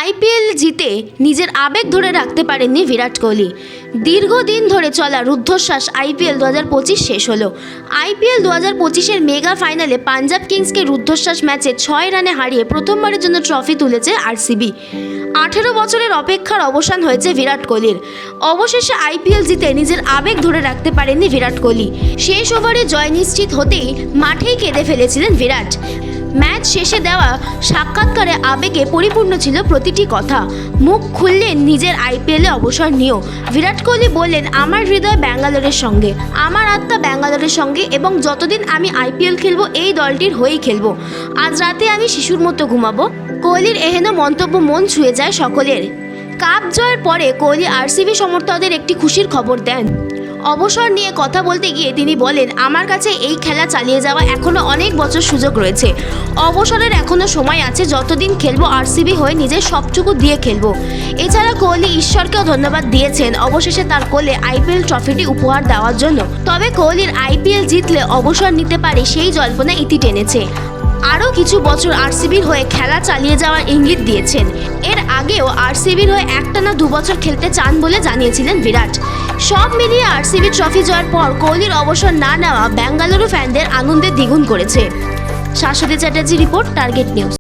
IPL জিতে নিজের আবেগ ধরে রাখতে পারেননি বিরাট কোহলি। দীর্ঘদিন ধরে চলা রুদ্ধশ্বাস আইপিএল 2025 শেষ হলো। আইপিএল 2025-এর মেগা ফাইনালে পাঞ্জাব কিংসকে রুদ্ধশ্বাস ম্যাচে 6 রানে হারিয়ে প্রথমবারের জন্য ট্রফি তুলেছে আরসিবি। 18 বছরের অপেক্ষার অবসান হয়েছে বিরাট কোহলির। অবশেষে আইপিএল জিতে নিজের আবেগ ধরে রাখতে পারেননি বিরাট কোহলি। শেষ ওভারে জয় নিশ্চিত হতেই মাঠেই কেঁদে ফেলেছিলেন বিরাট। ম্যাচ শেষে দেওয়া সাক্ষাৎকারে আবেগে পরিপূর্ণ ছিল প্রতিটি কথা। মুখ খুললেন নিজের আইপিএলে অবসর নিয়েও। বিরাট কোহলি বললেন, আমার হৃদয় ব্যাঙ্গালোরের সঙ্গে, আমার আত্মা ব্যাঙ্গালোরের সঙ্গে, এবং যতদিন আমি আইপিএল খেলবো এই দলটির হয়েই খেলবো। আজ রাতে আমি শিশুর মতো ঘুমাবো। কোহলির এহেন মন্তব্য মন ছুঁয়ে যায় সকলের। কাপ জয়ের পরে কোহলি আরসিবি সমর্থকদের একটি খুশির খবর দেন। অবসর নিয়ে কথা বলতে গিয়ে তিনি বলেন, আমার কাছে এই খেলা চালিয়ে যাওয়া এখনও অনেক বছর সুযোগ রয়েছে। অবসরের এখনও সময় আছে, যতদিন খেলবো আরসিবি হয়ে নিজের সবটুকু দিয়ে খেলবো। এছাড়া কোহলি ঈশ্বরকেও ধন্যবাদ দিয়েছেন অবশেষে তার কোলে আইপিএল ট্রফিটি উপহার দেওয়ার জন্য। তবে কোহলির আইপিএল জিতলে অবসর নিতে পারে সেই জল্পনা ইতি টেনেছে। আরও কিছু বছর আরসিবির হয়ে খেলা চালিয়ে যাওয়ার ইঙ্গিত দিয়েছেন। এর আগেও আরসিবির হয়ে একটানা 2 বছর খেলতে চান বলে জানিয়েছিলেন বিরাট। সব মিলিয়ে আরসিবি ট্রফি জয়ের পর কোহলির অবসর না নেওয়া বেঙ্গালুরু ফ্যানদের আনন্দে দ্বিগুণ করেছে। Shashwati Chatterjee report, target news.